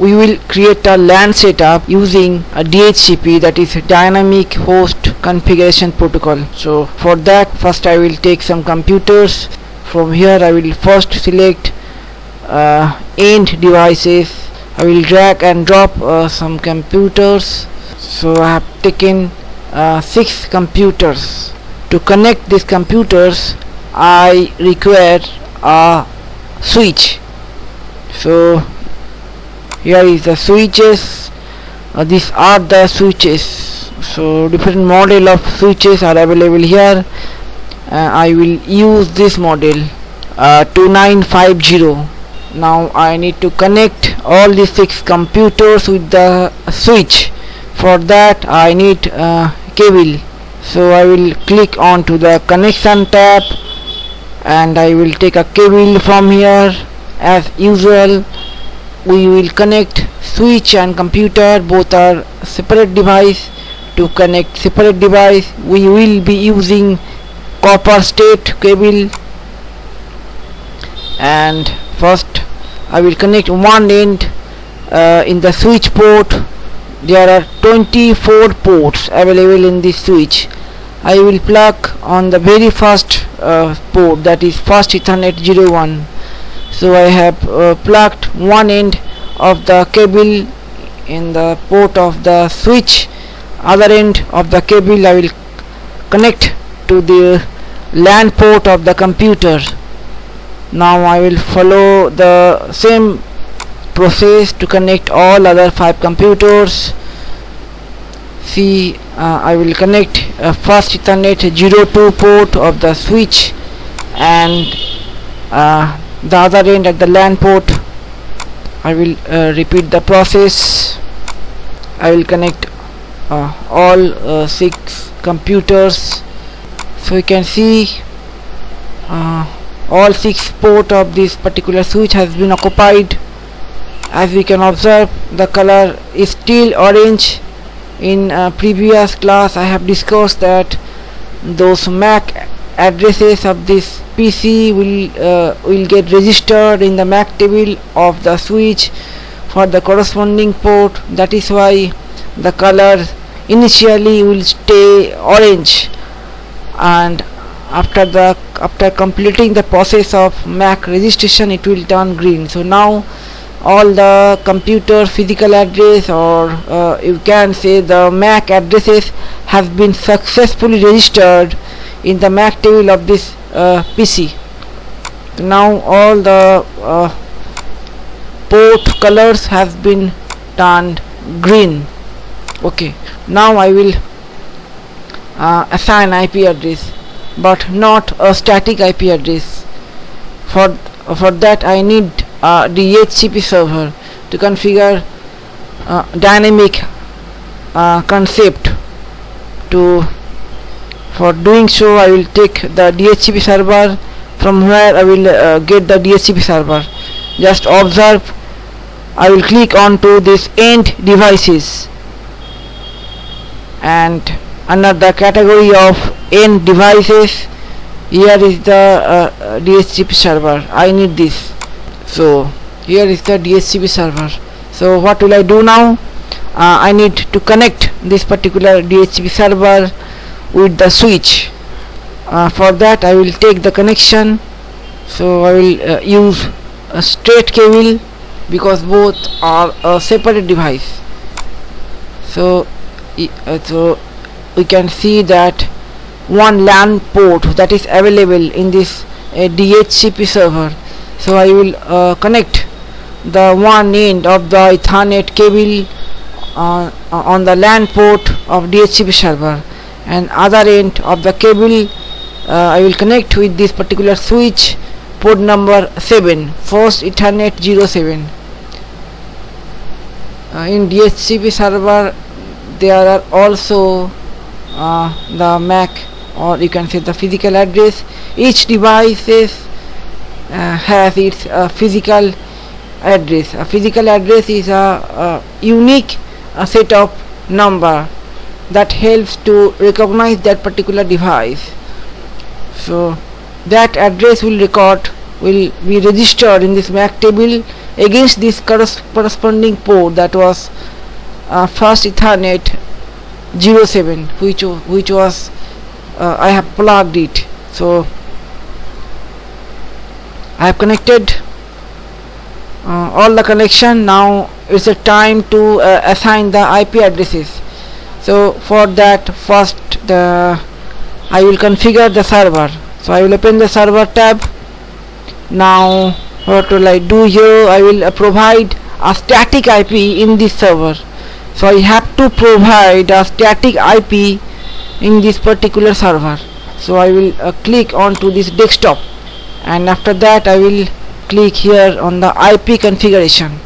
We will create a LAN setup using a DHCP, that is Dynamic Host Configuration Protocol. So for that, first I will take some computers. From here I will first select end devices. I will drag and drop some computers. So I have taken 6 computers. To connect these computers I require a switch. So here is the switches. These are the switches. So different model of switches are available here. I will use this model 2950. Now I need to connect all these 6 computers with the switch. For that I need cable. So I will click on to the connection tab and I will take a cable from here. As usual, we will connect switch and computer, both are separate device. To connect separate device we will be using copper state cable, and first I will connect one end in the switch port. There are 24 ports available in this switch. I will plug on the very first port, that is first Ethernet 01. So I have plugged one end of the cable in the port of the switch. Other end of the cable I will connect to the LAN port of the computer. Now I will follow the same process to connect all other 5 computers. See, I will connect first Ethernet 02 port of the switch and the other end at the LAN port. I will repeat the process. I will connect all 6 computers. So you can see all 6 ports of this particular switch has been occupied. As we can observe, the color is still orange. In previous class I have discussed that those MAC addresses of this PC will get registered in the MAC table of the switch for the corresponding port. That is why the color initially will stay orange, and after completing the process of MAC registration it will turn green. So now all the computer physical address, or you can say the MAC addresses, have been successfully registered in the MAC table of this PC. Now all the port colors have been turned green. Okay, now I will assign IP address, but not a static IP address. For that I need the Dhcp server to configure dynamic concept. For doing so I will take the Dhcp server. From where I will get the Dhcp server. Just observe, I will click on to this end devices, and under the category of end devices, here is the Dhcp server. I need this. So here is the Dhcp server. So what will I do now? I need to connect this particular Dhcp server with the switch. For that I will take the connection. So I will use a straight cable because both are a separate device. So we can see that one LAN port that is available in this Dhcp server. So I will connect the one end of the Ethernet cable on the LAN port of Dhcp server, and other end of the cable I will connect with this particular switch, port number 7, first Ethernet 07. In Dhcp server there are also the MAC, or you can say the physical address. Each device has its physical address. A physical address is a unique set of number that helps to recognize that particular device. So that address will be registered in this MAC table against this corresponding port, that was first Ethernet 07, which was I have plugged it. So I have connected all the connection. Now it's a time to assign the IP addresses. So for that, first I will configure the server. So I will open the server tab. Now what will I do here? I will provide a static IP in this server. So I have to provide a static IP in this particular server. So I will click onto this desktop, and after that I will click here on the IP configuration,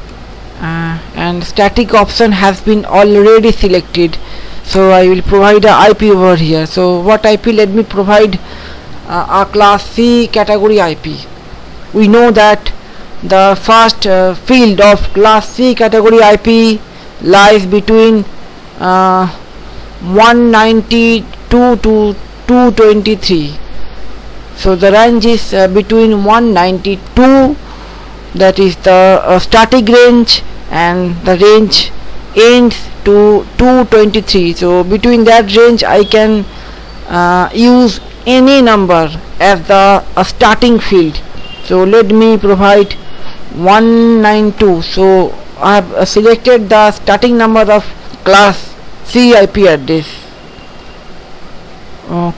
and static option has been already selected. So I will provide a IP over here. So what IP? Let me provide a class C category IP. We know that the first field of class C category IP lies between 192 to 223. So the range is between 192, that is the static range, and the range ends to 223. So between that range I can use any number as the starting field. So let me provide 192. So I have selected the starting number of class C IP address.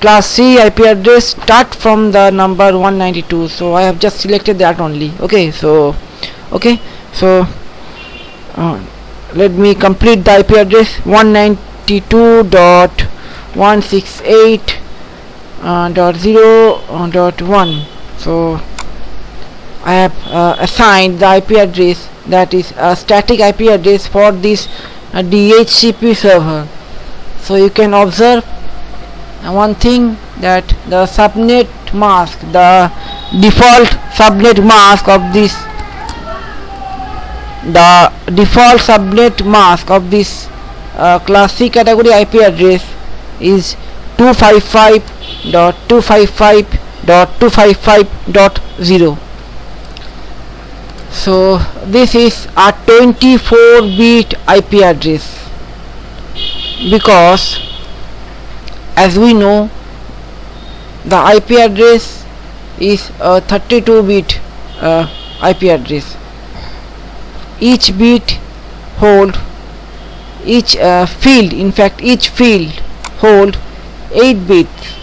Class C IP address start from the number 192. So I have just selected that only. Okay, so let me complete the IP address 192.168.0.1. So I have assigned the IP address, that is a static IP address for this DHCP server. So you can observe one thing, that the subnet mask, the default subnet mask of this, class C category IP address is 255.255.255.0. So this is a 24-bit IP address, because as we know the IP address is a 32-bit IP address. Each bit hold, each field hold 8 bits.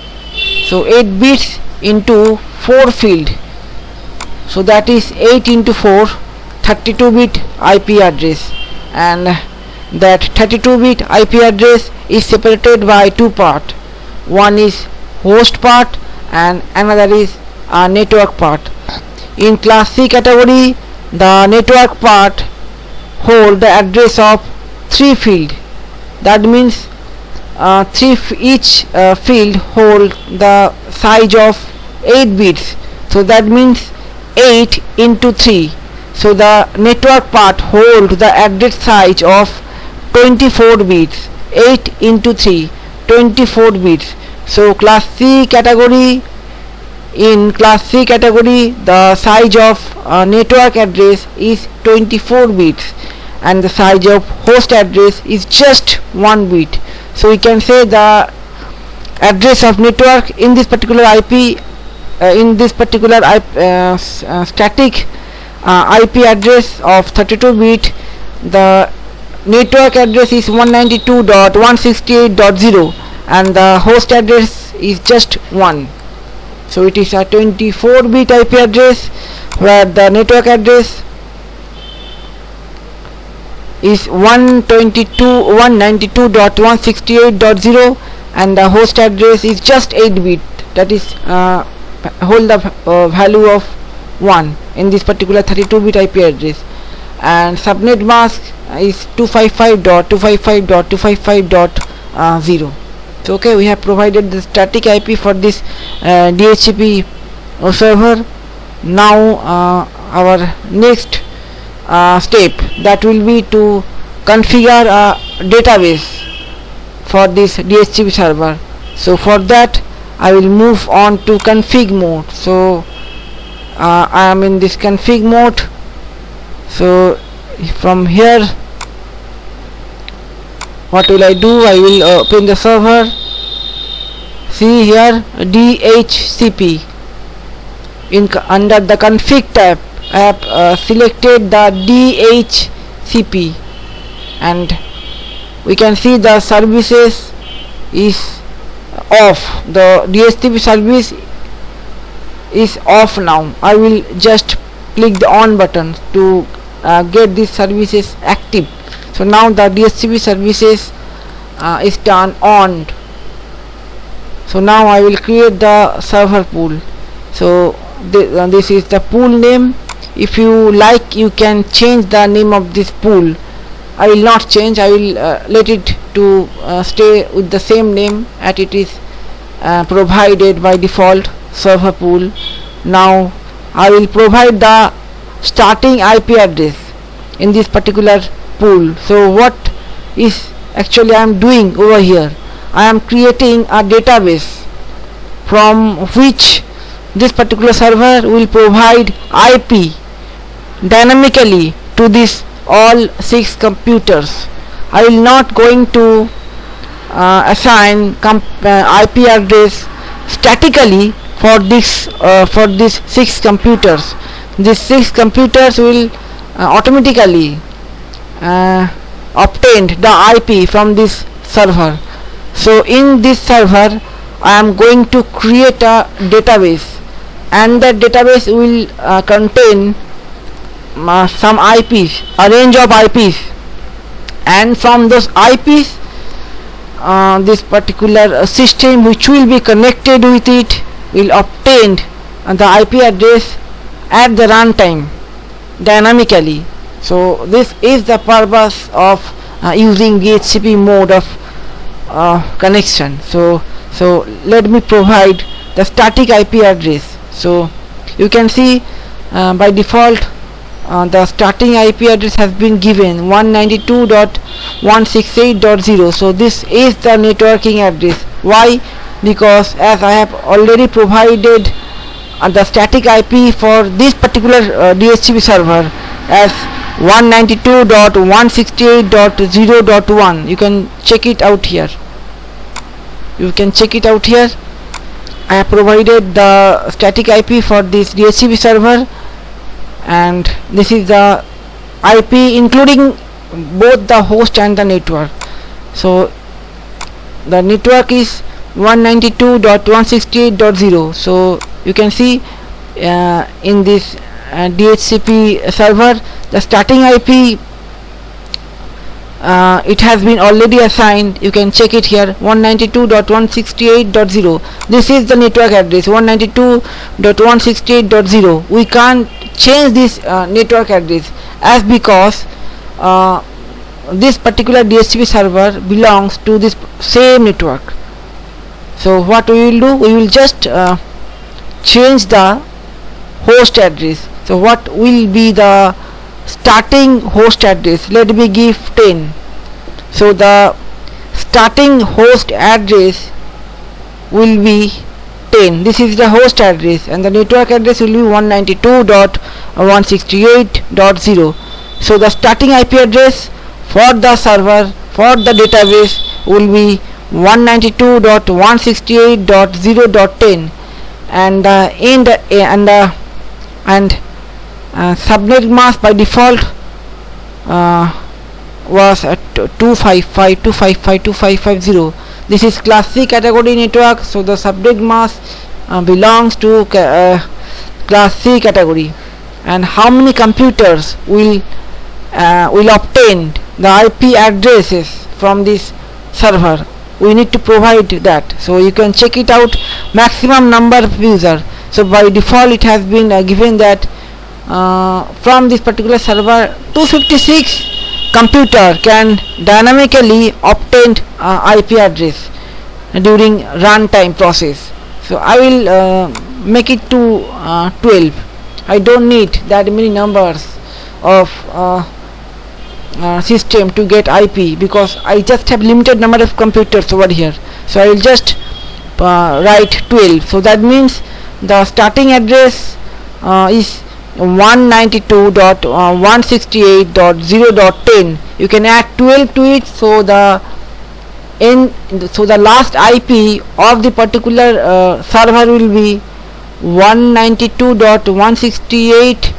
So 8 bits into 4 field. So that is 8 into 4, 32-bit IP address, and that 32-bit IP address is separated by two parts. One is host part and another is a network part. In class C category, the network part hold the address of 3 field. That means each field hold the size of 8 bits. So that means 8 into 3. So the network part hold the address size of 24 bits. 8 into 3, 24 bits. So class C category, in class C category the size of network address is 24 bits, and the size of host address is just 1 bit. So we can say the address of network in this particular IP, static IP address of 32-bit, the network address is 192.168.0 and the host address is just 1. So it is a 24-bit IP address where the network address is 192.168.0 and the host address is just 8-bit, that is hold the value of 1 in this particular 32-bit IP address, and subnet mask is 255.255.255.0. So okay, we have provided the static IP for this DHCP server. Now our next step, that will be to configure a database for this DHCP server. So for that I will move on to config mode. So I am in this config mode. So from here, what will I do? I will open the server. See here, DHCP. Under the config tab, I have selected the DHCP, and we can see the services is off. The DHCP service is off now. I will just click the on button to get these services active. So now the DHCP services is turned on. So now I will create the server pool. So this is the pool name. If you like, you can change the name of this pool. I will not change. I will let it to stay with the same name as it is provided by default, server pool. Now I will provide the starting IP address in this particular pool. So what is actually I am doing over here? I am creating a database from which this particular server will provide IP dynamically to this all 6 computers. I will not going to assign IP address statically for these 6 computers. These 6 computers will automatically obtain the IP from this server. So in this server, I am going to create a database, and that database will contain some IPs, a range of IPs, and from those IPs, this particular system which will be connected with it will obtain the IP address at the runtime dynamically. So this is the purpose of using DHCP mode of connection. So let me provide the static IP address. So you can see by default the starting IP address has been given 192.168.0. so this is the networking address. Why? Because as I have already provided the static IP for this particular DHCP server as 192.168.0.1. you can check it out here. I have provided the static IP for this DHCP server, and this is the IP including both the host and the network. So the network is 192.168.0. so you can see in this DHCP server the starting IP it has been already assigned. You can check it here, 192.168.0. this is the network address, 192.168.0. we can't change this network address as because this particular DHCP server belongs to this same network. So what we will do, we will just change the host address. So what will be the starting host address? Let me give 10. So the starting host address will be 10. This is the host address, and the network address will be 192.168.0. so the starting IP address for the server, for the database, will be 192.168.0.10, and subnet mask by default was at 255.255.255.0. this is class C category network, so the subnet mask belongs to class C category. And how many computers will obtain the IP addresses from this server? We need to provide that. So you can check it out, maximum number of user. So by default it has been given that from this particular server 256 computer can dynamically obtain IP address during runtime process. So I will make it to 12. I don't need that many numbers of system to get IP, because I just have limited number of computers over here. So I will just write 12. So that means the starting address is 192.168.0.10. You can add 12 to it, so the last IP of the particular server will be 192.168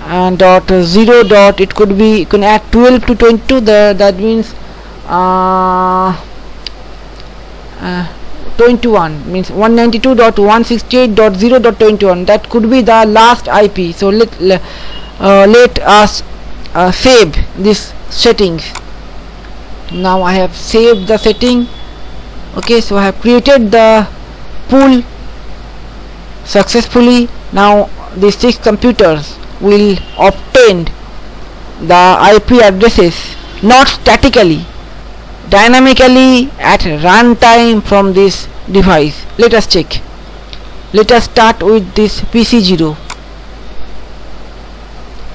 and dot 0 dot, it could be, you can add 12 to 22, that means 21, means 192.168.0.21. that could be the last IP. So let us save this settings. Now I have saved the setting. Okay, so I have created the pool successfully. Now these 6 computers will obtain the IP addresses not statically, dynamically at runtime from this device. Let us check. Let us start with this PC0.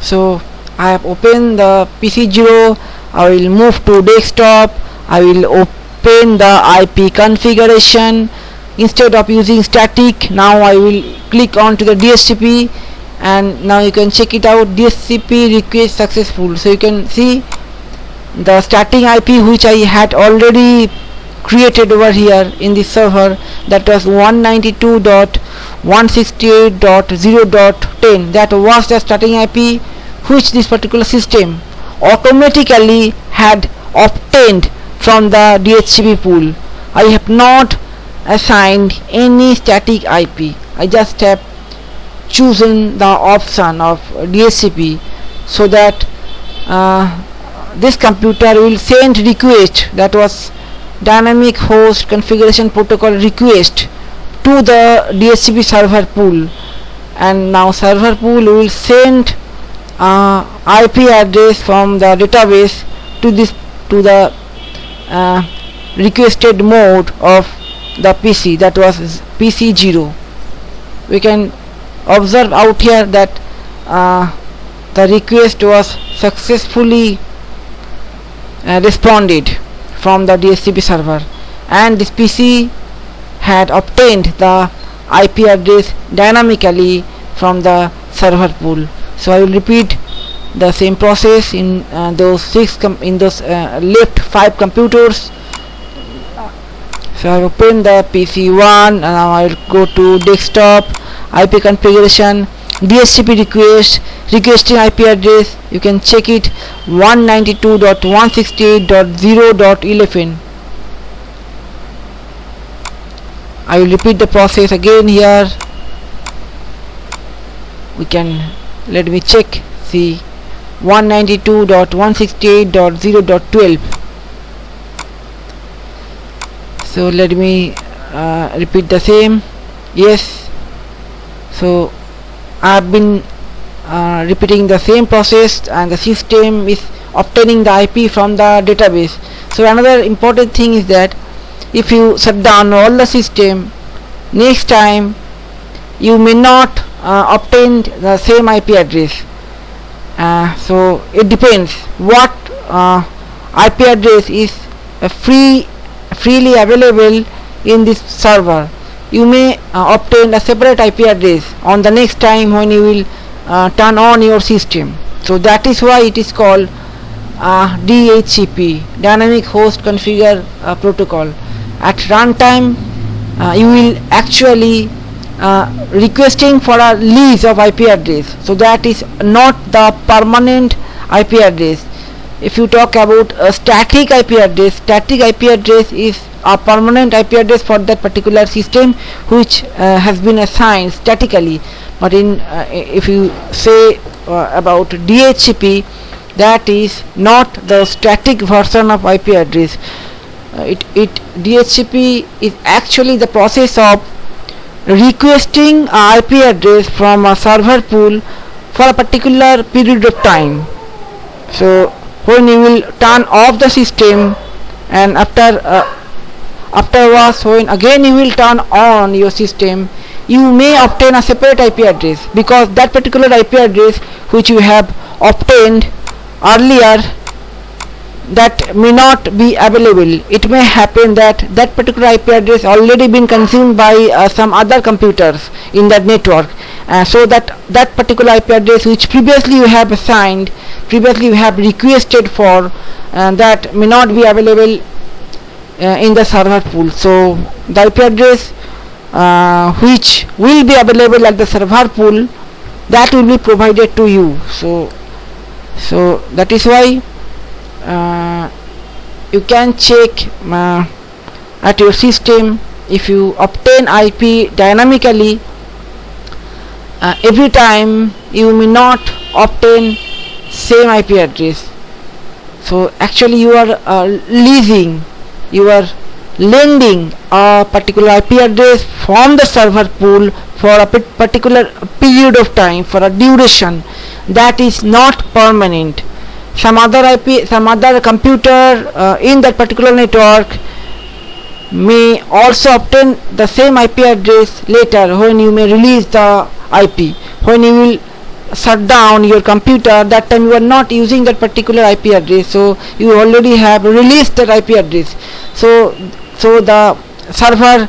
So I have opened the PC0. I will move to desktop. I will open the IP configuration. Instead of using static, now I will click on to the DHCP, and now you can check it out. DHCP request successful. So you can see the starting IP which I had already created over here in this server, that was 192.168.0.10. that was the starting IP which this particular system automatically had obtained from the DHCP pool. I have not assigned any static IP. I just have chosen the option of DHCP, so that this computer will send request, that was dynamic host configuration protocol request, to the DHCP server pool, and now server pool will send IP address from the database to the requested mode of the PC, that was PC0. We can observe out here that the request was successfully responded from the DHCP server, and this PC had obtained the IP address dynamically from the server pool. So I will repeat the same process in those left 5 computers. So I open the PC1, and now I will go to desktop, IP configuration, DHCP request, requesting IP address. You can check it, 192.168.0.11. I will repeat the process again here. We can, let me check, see, 192.168.0.12. so let me repeat the same. Yes, so I have been repeating the same process, and the system is obtaining the IP from the database. So another important thing is that if you shut down all the system, next time you may not obtain the same IP address. So it depends what IP address is freely available in this server. You may obtain a separate IP address on the next time when you will turn on your system. So that is why it is called DHCP, Dynamic Host Configure Protocol. At runtime you will actually requesting for a lease of IP address, so that is not the permanent IP address. If you talk about a static IP address is a permanent IP address for that particular system which has been assigned statically. But in if you say about DHCP, that is not the static version of IP address. DHCP is actually the process of requesting a IP address from a server pool for a particular period of time. So when you will turn off the system, and afterwards when again you will turn on your system, you may obtain a separate IP address, because that particular IP address which you have obtained earlier, that may not be available. It may happen that that particular IP address already been consumed by some other computers in that network, so that particular IP address which previously you have assigned, previously you have requested for, that may not be available in the server pool. So the IP address which will be available at the server pool, that will be provided to you. So that is why you can check at your system. If you obtain IP dynamically, every time you may not obtain same IP address. So actually you are leasing, you are lending a particular IP address from the server pool for a particular period of time, for a duration that is not permanent. Some other computer in that particular network may also obtain the same IP address later when you may release the IP. When you will shut down your computer, that time you are not using that particular IP address, so you already have released that IP address. So the server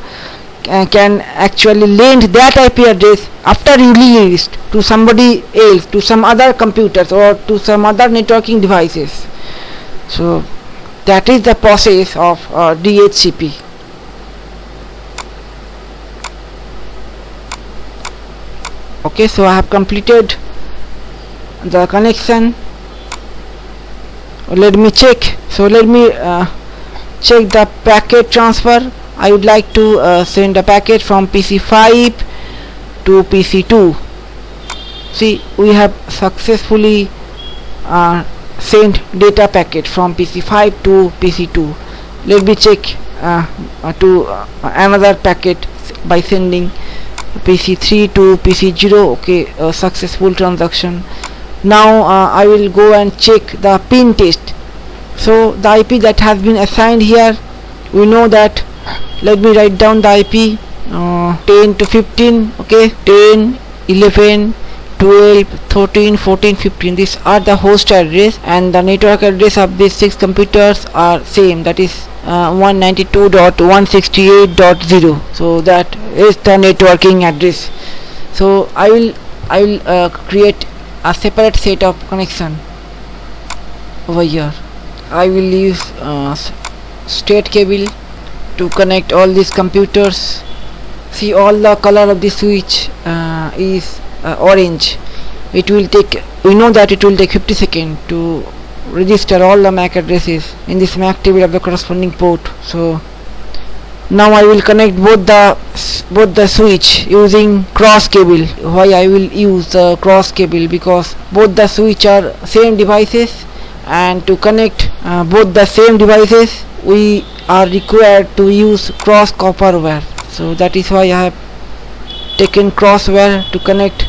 can actually lend that IP address after released to somebody else, to some other computers or to some other networking devices. So that is the process of DHCP. Okay, so I have completed the connection. Let me check. So let me check the packet transfer. I would like to send a packet from PC5 to PC2. See, we have successfully sent data packet from PC5 to PC2. Let me check to another packet by sending PC3 to PC0. Okay, successful transaction. Now I will go and check the pin test. So the IP that has been assigned here, we know that. Let me write down the IP 10 to 15. Okay, 10, 11, 12, 13, 14, 15. These are the host address, and the network address of these 6 computers are same, that is 192.168.0. so that is the networking address. So I will create a separate set of connection over here. I will use straight cable to connect all these computers. See, all the color of the switch is orange. It will take, we know that it will take 50 seconds to register all the MAC addresses in this MAC table of the corresponding port. So now I will connect both the switch using cross cable. Why I will use the cross cable? Because both the switch are same devices, and to connect both the same devices we are required to use cross copper wire. So that is why I have taken cross wire to connect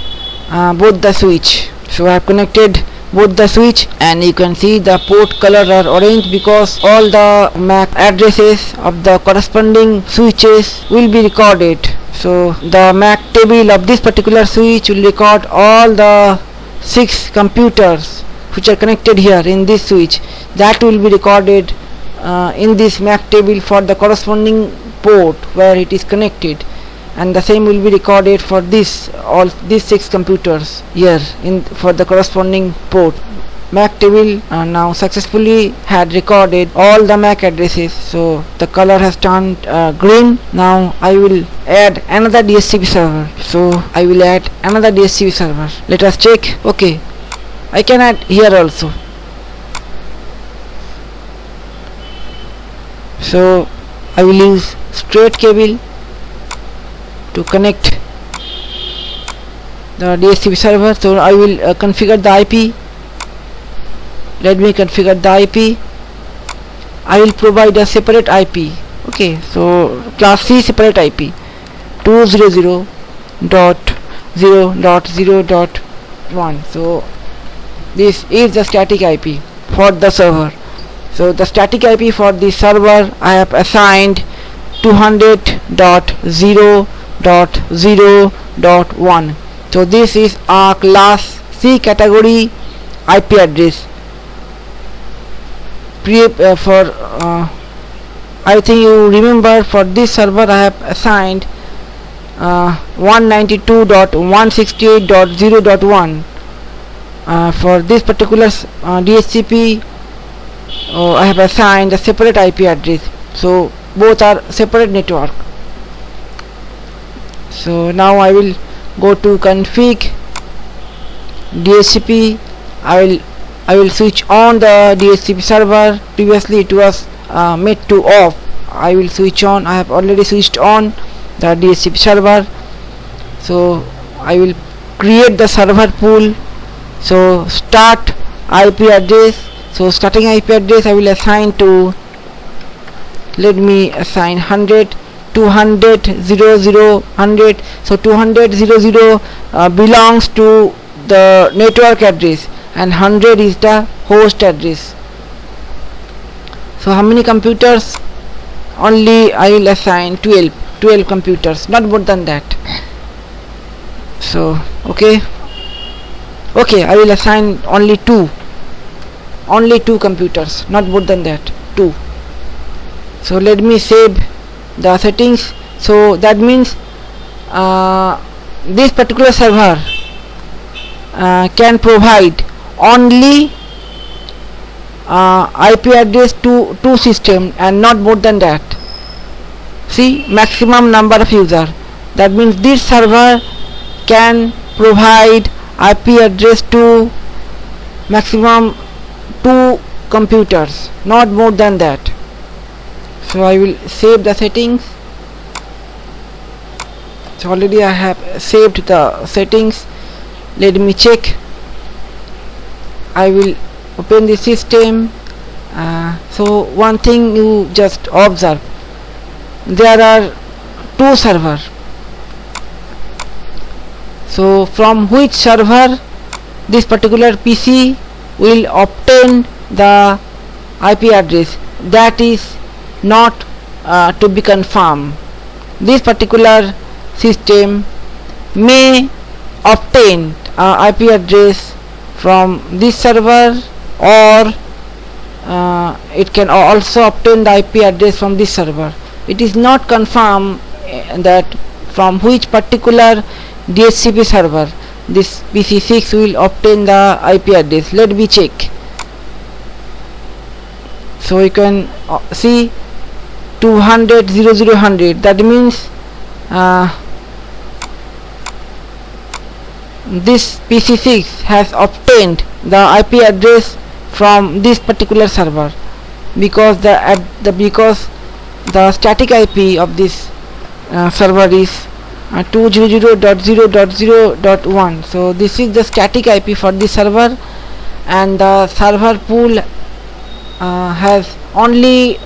both the switch. So I have connected both the switch, and you can see the port color are orange because all the MAC addresses of the corresponding switches will be recorded. So the MAC table of this particular switch will record all the 6 computers which are connected here in this switch. That will be recorded in this MAC table for the corresponding port where it is connected, and the same will be recorded for all these 6 computers here for the corresponding port. MAC table now successfully had recorded all the MAC addresses, so the color has turned green. Now I will add another DHCP server. So I will add another DHCP server. Let us check. Okay, I can add here also. So I will use straight cable to connect the DHCP server. So I will configure the IP. Let me configure the IP. I will provide a separate IP. Okay, so class C separate IP 200.0.0.1. so this is the static IP for the server. So the static IP for the server I have assigned 200.0.0.1. so this is a class C category IP address. I think you remember, for this server I have assigned 192.168.0.1. For this particular DHCP, I have assigned a separate IP address, so both are separate network. So now I will go to config DHCP. I will switch on the DHCP server. Previously it was made to off. I will switch on. I have already switched on the DHCP server. So I will create the server pool. So start IP address. So starting IP address I will assign to, let me assign 100, 200, 00, 100. So 200, 00 belongs to the network address and 100 is the host address. So how many computers? Only I will assign 12 computers, not more than that. So okay, I will assign only two computers, not more than that, 2. So let me save the settings. So that means this particular server can provide only IP address to 2 system and not more than that. See, maximum number of user. That means this server can provide IP address to maximum 2 computers, not more than that. So I will save the settings. So already I have saved the settings. Let me check. I will open the system. So one thing you just observe, there are 2 servers. So from which server this particular PC will obtain the IP address, that is not to be confirmed. This particular system may obtain IP address from this server, or it can also obtain the IP address from this server. It is not confirmed that from which particular DHCP server this PC6 will obtain the IP address. Let me check. So you can see 200, 00, 100. That means this PC6 has obtained the IP address from this particular server, because the static IP of this server is 200.0.0.1. so this is the static IP for this server, and the server pool has only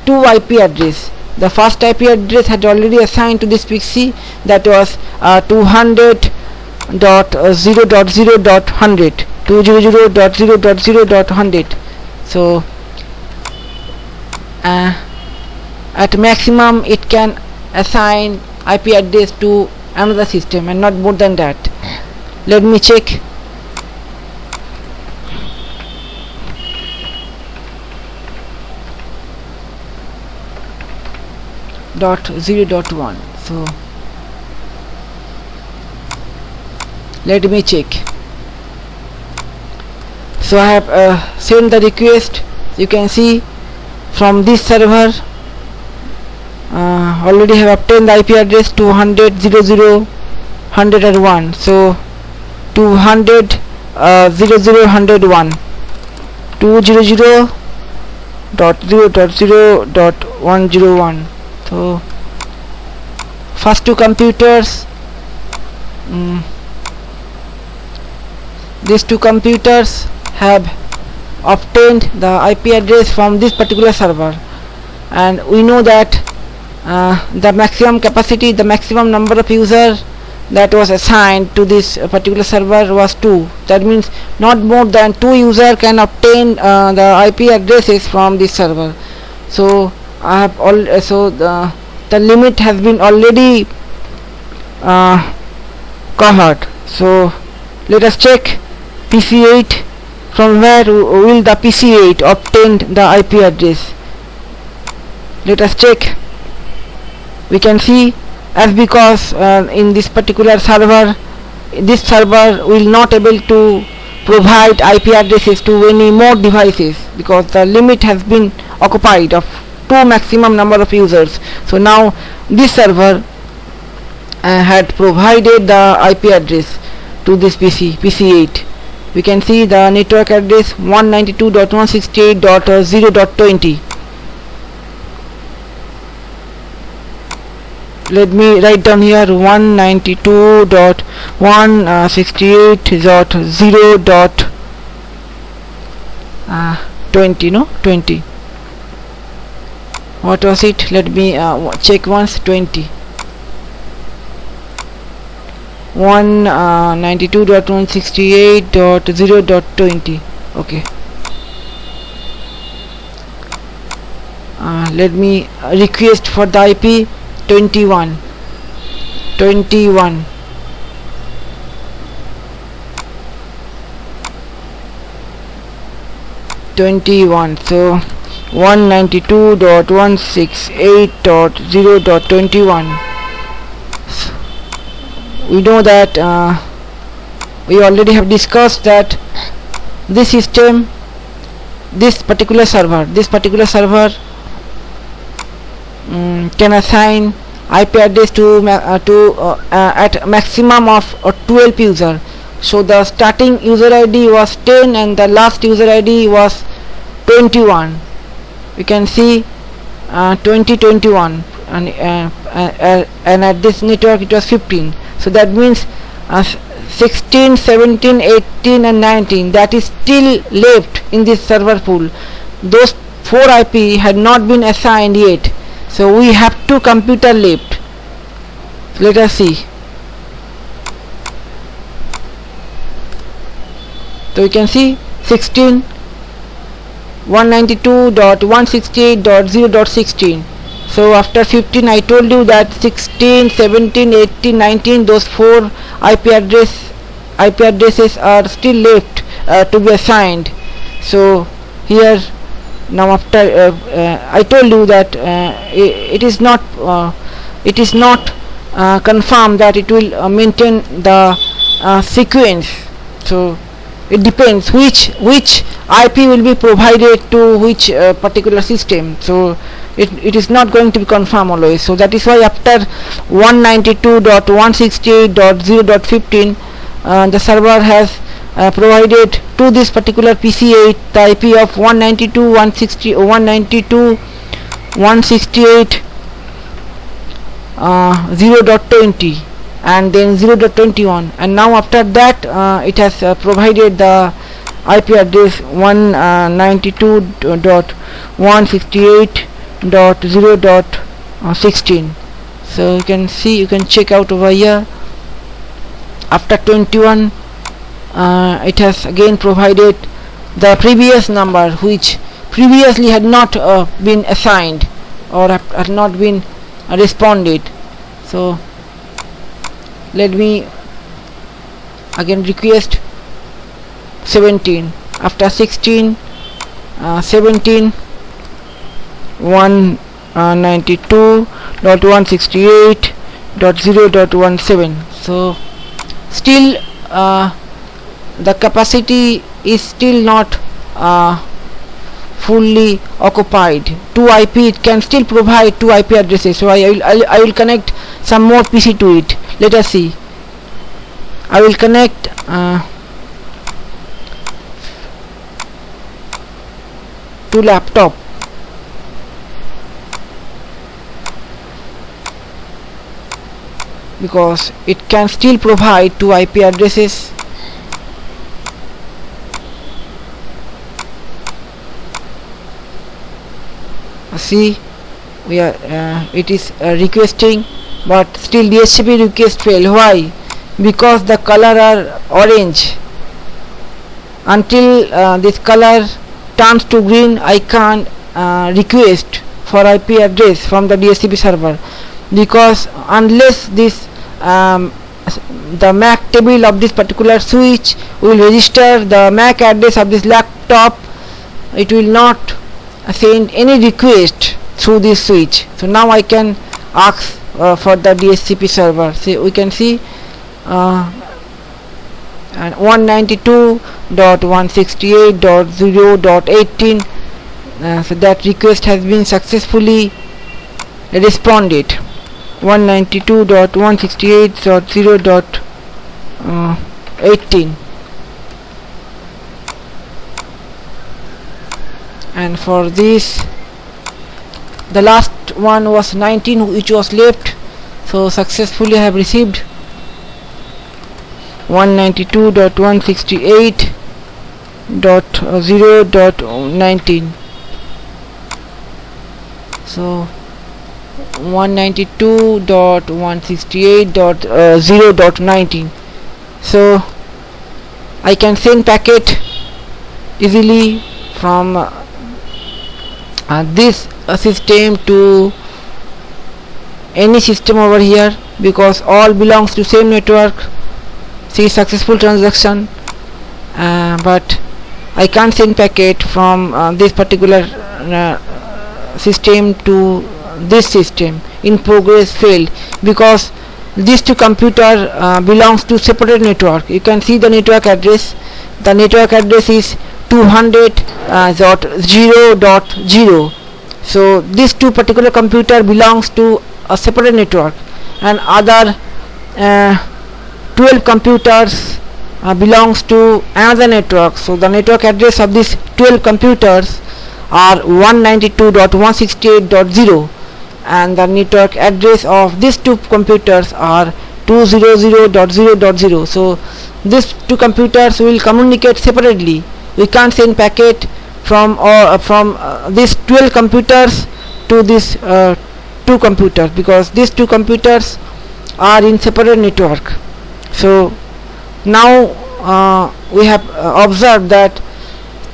2 IP address. The first IP address had already assigned to this PC, that was 200.0.0.100, 200.0.0.100. so at maximum it can assign IP address to another system and not more than that. Let me check. .0.1. so let me check. So I have sent the request. You can see from this server already have obtained the IP address 200.0.0.101. so 200.0.0.101, 200.0.0.101. so first 2 computers, these 2 computers have obtained the IP address from this particular server, and we know that the maximum capacity, the maximum number of users that was assigned to this particular server was 2. That means not more than 2 users can obtain the IP addresses from this server. So I have the limit has been already covered. So let us check PC8. From where will the PC8 obtain the IP address? Let us check. We can see as because in this particular server, this server will not able to provide IP addresses to any more devices because the limit has been occupied of 2 maximum number of users. So now this server had provided the IP address to this PC8. We can see the network address 192.168.0.20. Let me write down here 192.168.0.20. No, 20. What was it? Let me check once. 20. 192.168.0.20. Okay. Let me request for the IP 21. So 192.168.0.21. We know that we already have discussed that this system, this particular server can assign IP address to at maximum of 12 user. So the starting user ID was 10 and the last user ID was 21. We can see 2021 and at this network it was 15. So that means 16, 17, 18 and 19 that is still left in this server pool. Those 4 IP had not been assigned yet. So we have 2 computer left. Let us see. So we can see 16, 192.168.0.16. So after 15 I told you that 16, 17, 18, 19 those 4 IP addresses are still left to be assigned. So here now after I told you that it is not confirmed that it will maintain the sequence. So it depends which IP will be provided to which particular system. So it is not going to be confirmed always. So that is why after 192.168.0.15 the server has provided to this particular PC8 the IP of 192.168 0.20 and then 0.21, and now after that it has provided the IP address 192.168.0.16. so you can see, you can check out over here. After 21 it has again provided the previous number which previously had not been assigned or had not been responded. So let me again request 17. After 16, 17, 192.168.0.17. so still the capacity is still not fully occupied. 2 IP, it can still provide 2 IP addresses. So I will connect some more PC to it. Let us see. I will connect to laptop. Because it can still provide 2 IP addresses. See, we are it is requesting, but still DHCP request fail. Why? Because the color are orange. Until this color turns to green, I can't request for IP address from the DHCP server, because unless this the MAC table of this particular switch will register the MAC address of this laptop, it will not send any request through this switch. So now I can ask for the DHCP server. See, we can see and 192.168.0.18, so that request has been successfully responded. 192.168.0.18, and for this the last one was 19 which was left, so successfully I have received 192.168.0.19. so 192.168.0.19. so I can send packet easily from this system to any system over here, because all belongs to same network. See, successful transaction, but I can't send packet from this particular system to this system. In progress failed, because these two computer belongs to separate network. You can see the network address. The network address is 200.0.0. so these two particular computer belongs to a separate network, and other 12 computers belongs to another network. So the network address of these 12 computers are 192.168.0, and the network address of these two computers are 200.0.0. so these two computers will communicate separately. We can't send packet from these 12 computers to this two computers, because these two computers are in separate network. So now we have observed that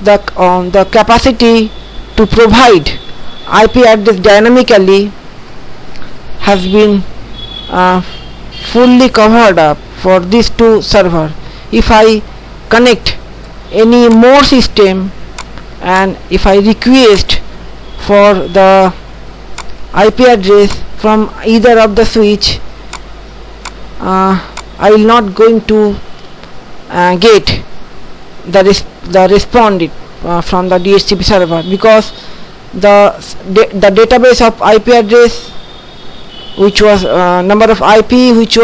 the capacity to provide IP address dynamically has been fully covered up for these two server. If I connect any more system and if I request for the IP address from either of the switch, I will not going to get the responded from the DHCP server, because the database of IP address, which was number of IP which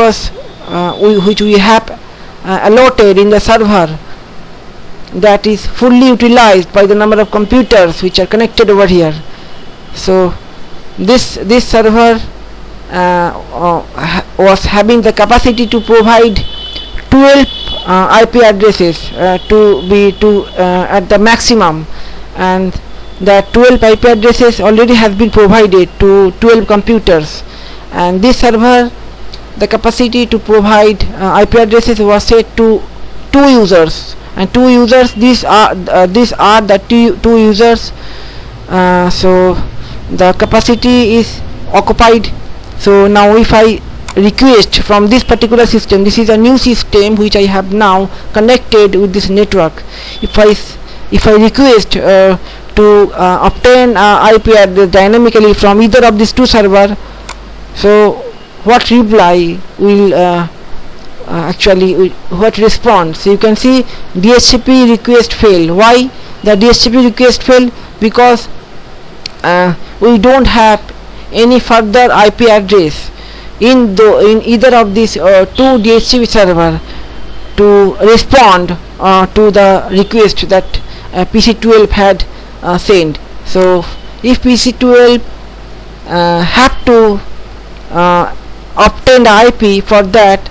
we have allotted in the server, that is fully utilized by the number of computers which are connected over here. So this server was having the capacity to provide 12 IP addresses at the maximum, and that 12 IP addresses already has been provided to 12 computers, and this server, the capacity to provide IP addresses was set to 2 users, and 2 users, these are the two users. So the capacity is occupied. So now if I request from this particular system, this is a new system which I have now connected with this network. If I request to obtain IP address dynamically from either of these two server, so what reply will what response? So you can see DHCP request fail. Why the DHCP request fail? Because we don't have any further IP address in either of these two DHCP server to respond to the request that PC12 had sent. So if PC12 have to obtain the IP, for that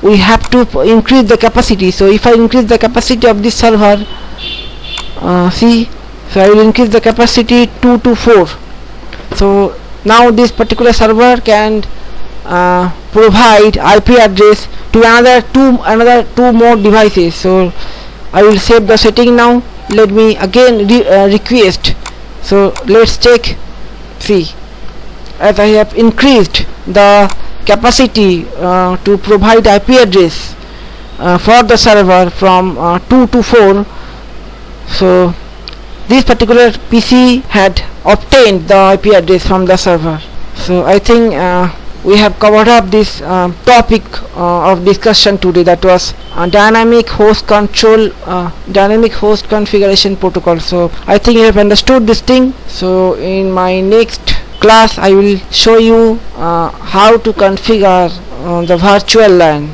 we have to increase the capacity. So if I increase the capacity of this server, see, so I will increase the capacity 2 to 4. So now this particular server can provide IP address to another two more devices. So I will save the setting now. Let me again request. So let's check. See, as I have increased the capacity to provide IP address for the server from 2 to 4, so this particular PC had obtained the IP address from the server. So I think we have covered up this topic of discussion today, that was dynamic host control, dynamic host configuration protocol. So I think you have understood this thing. So in my next class I will show you how to configure the virtual LAN.